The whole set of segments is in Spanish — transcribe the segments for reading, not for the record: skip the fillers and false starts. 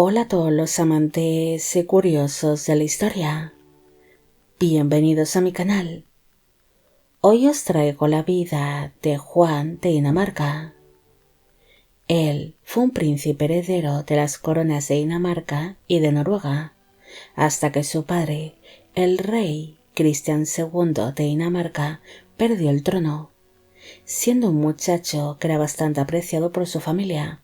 Hola a todos los amantes y curiosos de la historia. Bienvenidos a mi canal. Hoy os traigo la vida de Juan de Dinamarca. Él fue un príncipe heredero de las coronas de Dinamarca y de Noruega, hasta que su padre, el rey Cristian II de Dinamarca, perdió el trono, siendo un muchacho que era bastante apreciado por su familia,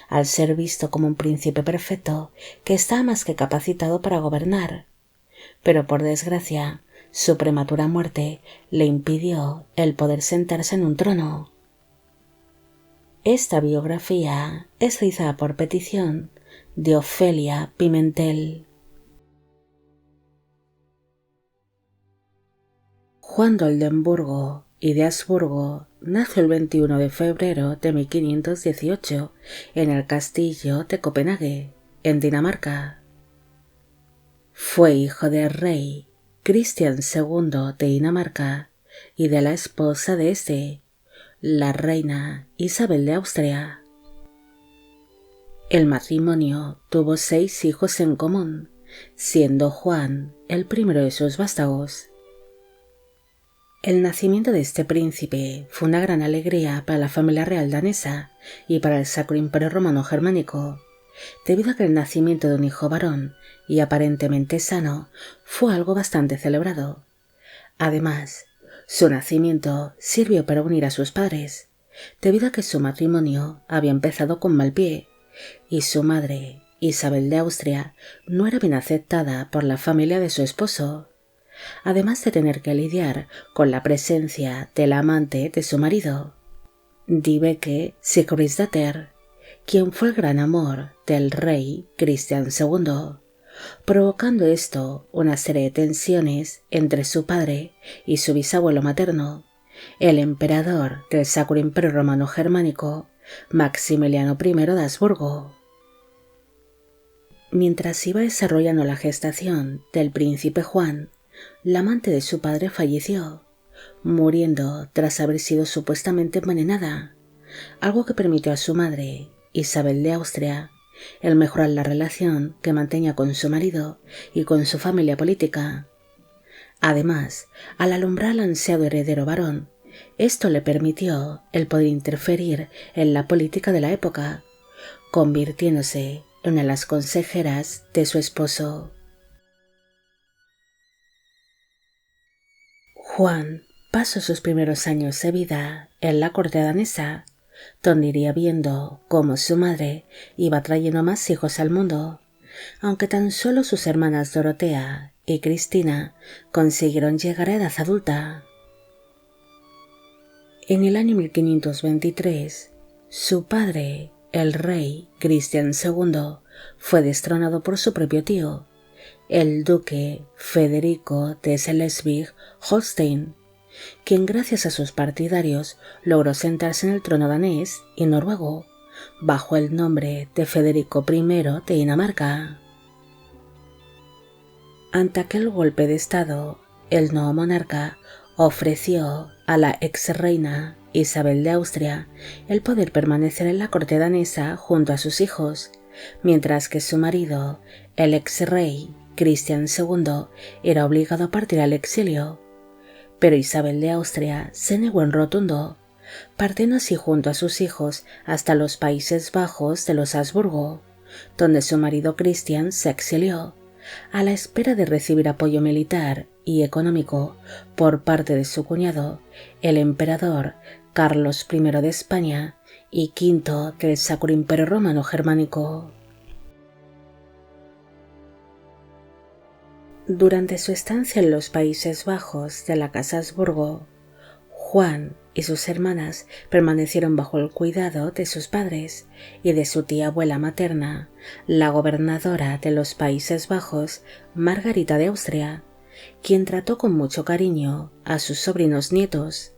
al ser visto como un príncipe perfecto que estaba más que capacitado para gobernar. Pero por desgracia, su prematura muerte le impidió el poder sentarse en un trono. Esta biografía es realizada por petición de Ofelia Pimentel. Juan de Oldenburgo y de Habsburgo nació el 21 de febrero de 1518 en el castillo de Copenhague, en Dinamarca. Fue hijo del rey Cristian II de Dinamarca y de la esposa de este, la reina Isabel de Austria. El matrimonio tuvo 6 hijos en común, siendo Juan el primero de sus vástagos. El nacimiento de este príncipe fue una gran alegría para la familia real danesa y para el Sacro Imperio Romano Germánico, debido a que el nacimiento de un hijo varón y aparentemente sano fue algo bastante celebrado. Además, su nacimiento sirvió para unir a sus padres, debido a que su matrimonio había empezado con mal pie y su madre, Isabel de Austria, no era bien aceptada por la familia de su esposo, además de tener que lidiar con la presencia del amante de su marido, Dyveke Sigridsdóttir, quien fue el gran amor del rey Cristian II, provocando esto una serie de tensiones entre su padre y su bisabuelo materno, el emperador del Sacro Imperio Romano Germánico, Maximiliano I de Habsburgo. Mientras iba desarrollando la gestación del príncipe Juan, la amante de su padre falleció, muriendo tras haber sido supuestamente envenenada, algo que permitió a su madre, Isabel de Austria, el mejorar la relación que mantenía con su marido y con su familia política. Además, al alumbrar al ansiado heredero varón, esto le permitió el poder interferir en la política de la época, convirtiéndose en una de las consejeras de su esposo. Juan pasó sus primeros años de vida en la corte danesa, donde iría viendo cómo su madre iba trayendo más hijos al mundo, aunque tan solo sus hermanas Dorotea y Cristina consiguieron llegar a edad adulta. En el año 1523, su padre, el rey Cristian II, fue destronado por su propio tío, el duque Federico de Schleswig-Holstein, quien gracias a sus partidarios logró sentarse en el trono danés y noruego, bajo el nombre de Federico I de Dinamarca. Ante aquel golpe de estado, el nuevo monarca ofreció a la ex reina Isabel de Austria el poder permanecer en la corte danesa junto a sus hijos, mientras que su marido, el ex rey Cristian II, era obligado a partir al exilio. Pero Isabel de Austria se negó en rotundo, partiendo así junto a sus hijos hasta los Países Bajos de los Habsburgo, donde su marido Cristian se exilió, a la espera de recibir apoyo militar y económico por parte de su cuñado, el emperador Carlos I de España y V del Sacro Imperio Romano Germánico. Durante su estancia en los Países Bajos de la Casa Habsburgo, Juan y sus hermanas permanecieron bajo el cuidado de sus padres y de su tía abuela materna, la gobernadora de los Países Bajos, Margarita de Austria, quien trató con mucho cariño a sus sobrinos nietos.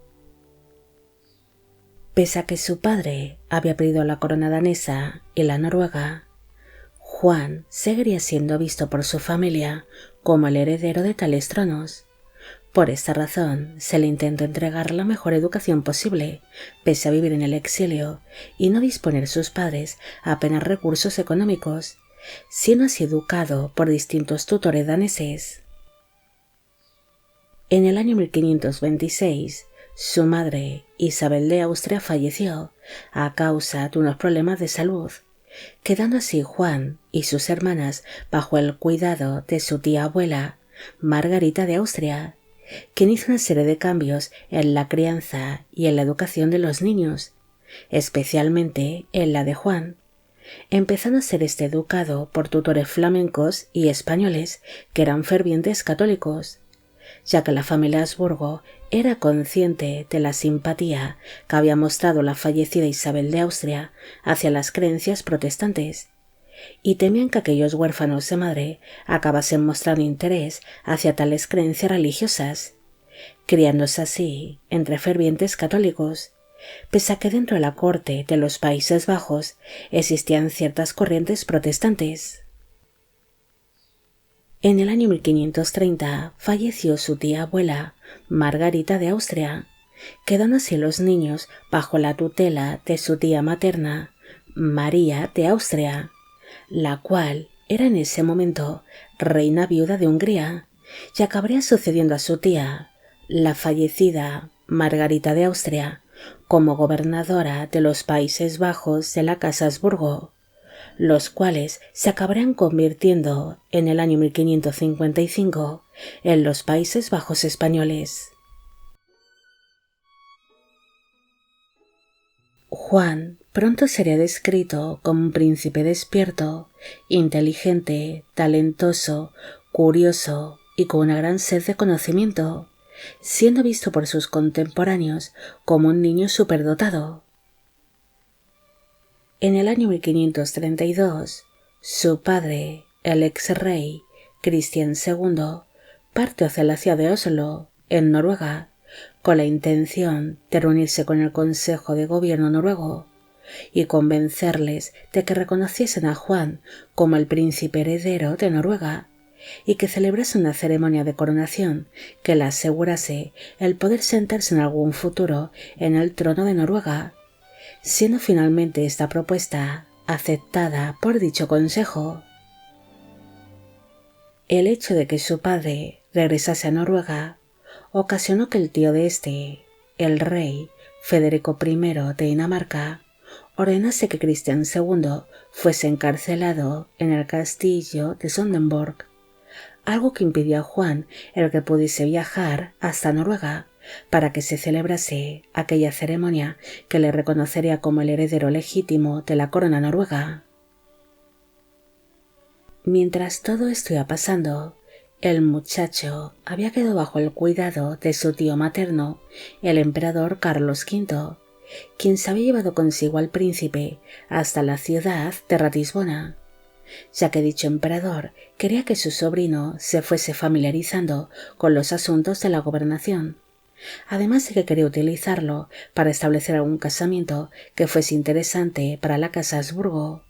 Pese a que su padre había perdido la corona danesa y la noruega, Juan seguiría siendo visto por su familia como el heredero de tales tronos. Por esta razón, se le intentó entregar la mejor educación posible, pese a vivir en el exilio y no disponer sus padres apenas recursos económicos, siendo así educado por distintos tutores daneses. En el año 1526, su madre, Isabel de Austria, falleció a causa de unos problemas de salud, quedando así Juan y sus hermanas bajo el cuidado de su tía abuela, Margarita de Austria, quien hizo una serie de cambios en la crianza y en la educación de los niños, especialmente en la de Juan, empezando a ser educado por tutores flamencos y españoles que eran fervientes católicos, ya que la familia Habsburgo era consciente de la simpatía que había mostrado la fallecida Isabel de Austria hacia las creencias protestantes, y temían que aquellos huérfanos de madre acabasen mostrando interés hacia tales creencias religiosas, criándose así entre fervientes católicos, pese a que dentro de la corte de los Países Bajos existían ciertas corrientes protestantes. En el año 1530 falleció su tía abuela, Margarita de Austria, quedando así los niños bajo la tutela de su tía materna, María de Austria, la cual era en ese momento reina viuda de Hungría, y acabaría sucediendo a su tía, la fallecida Margarita de Austria, como gobernadora de los Países Bajos de la Casa Habsburgo, los cuales se acabarían convirtiendo en el año 1555 en los Países Bajos españoles. Juan pronto sería descrito como un príncipe despierto, inteligente, talentoso, curioso y con una gran sed de conocimiento, siendo visto por sus contemporáneos como un niño superdotado. En el año 1532, su padre, el ex rey Cristian II, partió hacia la ciudad de Oslo, en Noruega, con la intención de reunirse con el Consejo de Gobierno noruego y convencerles de que reconociesen a Juan como el príncipe heredero de Noruega y que celebrase una ceremonia de coronación que le asegurase el poder sentarse en algún futuro en el trono de Noruega, siendo finalmente esta propuesta aceptada por dicho consejo. El hecho de que su padre regresase a Noruega ocasionó que el tío de este, el rey Federico I de Dinamarca, ordenase que Cristian II fuese encarcelado en el castillo de Sonderborg, algo que impidió a Juan el que pudiese viajar hasta Noruega para que se celebrase aquella ceremonia que le reconocería como el heredero legítimo de la corona noruega. Mientras todo esto iba pasando, el muchacho había quedado bajo el cuidado de su tío materno, el emperador Carlos V, quien se había llevado consigo al príncipe hasta la ciudad de Ratisbona, ya que dicho emperador quería que su sobrino se fuese familiarizando con los asuntos de la gobernación, además de que quería utilizarlo para establecer algún casamiento que fuese interesante para la Casa Habsburgo,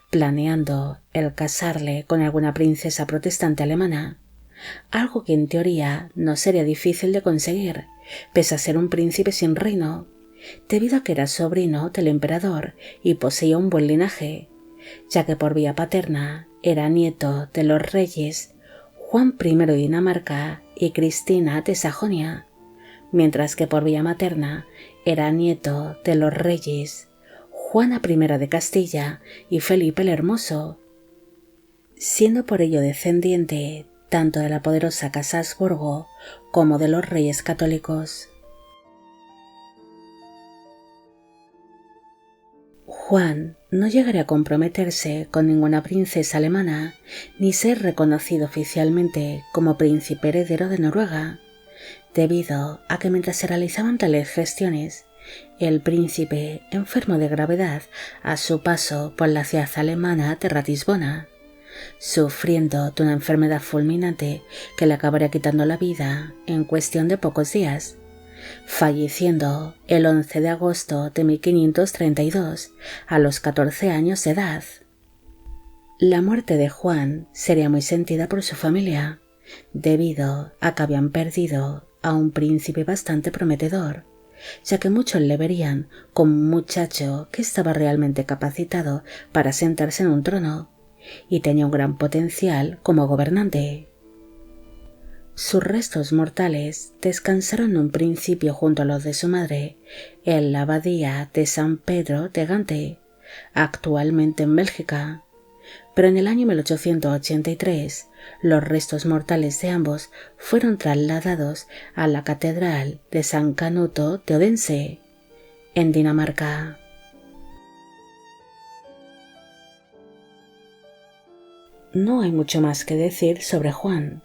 planeando el casarle con alguna princesa protestante alemana, algo que en teoría no sería difícil de conseguir, pese a ser un príncipe sin reino, debido a que era sobrino del emperador y poseía un buen linaje, ya que por vía paterna era nieto de los reyes Juan I de Dinamarca y Cristina de Sajonia, mientras que por vía materna era nieto de los reyes Juana I de Castilla y Felipe el Hermoso, siendo por ello descendiente tanto de la poderosa Casa Habsburgo como de los reyes católicos. Juan no llegaría a comprometerse con ninguna princesa alemana ni ser reconocido oficialmente como príncipe heredero de Noruega, debido a que mientras se realizaban tales gestiones, el príncipe enfermó de gravedad a su paso por la ciudad alemana de Ratisbona, sufriendo de una enfermedad fulminante que le acabaría quitando la vida en cuestión de pocos días, falleciendo el 11 de agosto de 1532 a los 14 años de edad. La muerte de Juan sería muy sentida por su familia, debido a que habían perdido a un príncipe bastante prometedor, ya que muchos le verían como un muchacho que estaba realmente capacitado para sentarse en un trono, y tenía un gran potencial como gobernante. Sus restos mortales descansaron en un principio junto a los de su madre en la abadía de San Pedro de Gante, actualmente en Bélgica, pero en el año 1883 los restos mortales de ambos fueron trasladados a la catedral de San Canuto de Odense, en Dinamarca. No hay mucho más que decir sobre Juan.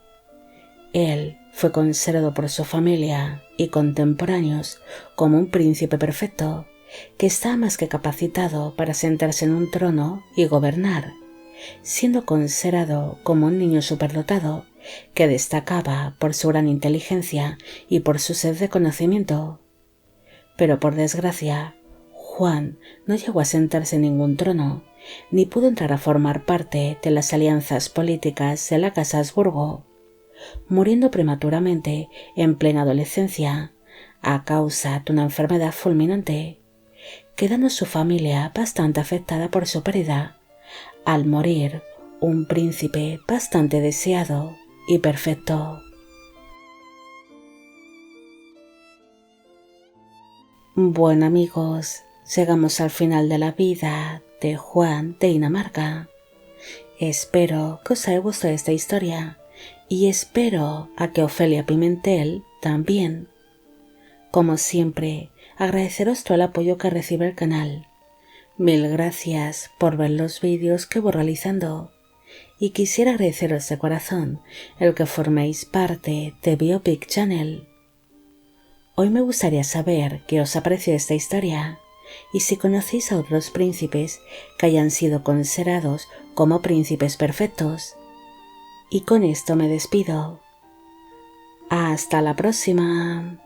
Él fue considerado por su familia y contemporáneos como un príncipe perfecto, que está más que capacitado para sentarse en un trono y gobernar, siendo considerado como un niño superdotado que destacaba por su gran inteligencia y por su sed de conocimiento. Pero por desgracia, Juan no llegó a sentarse en ningún trono, ni pudo entrar a formar parte de las alianzas políticas de la Casa Habsburgo, muriendo prematuramente en plena adolescencia a causa de una enfermedad fulminante, quedando su familia bastante afectada por su pérdida, al morir un príncipe bastante deseado y perfecto. Bueno amigos, llegamos al final de la vida de Juan de Dinamarca. Espero que os haya gustado esta historia y espero a que Ofelia Pimentel también. Como siempre, agradeceros todo el apoyo que recibe el canal. Mil gracias por ver los vídeos que voy realizando y quisiera agradeceros de corazón el que forméis parte de Biopic Channel. Hoy me gustaría saber qué os ha parecido esta historia y si conocéis a otros príncipes que hayan sido considerados como príncipes perfectos. Y con esto me despido. Hasta la próxima.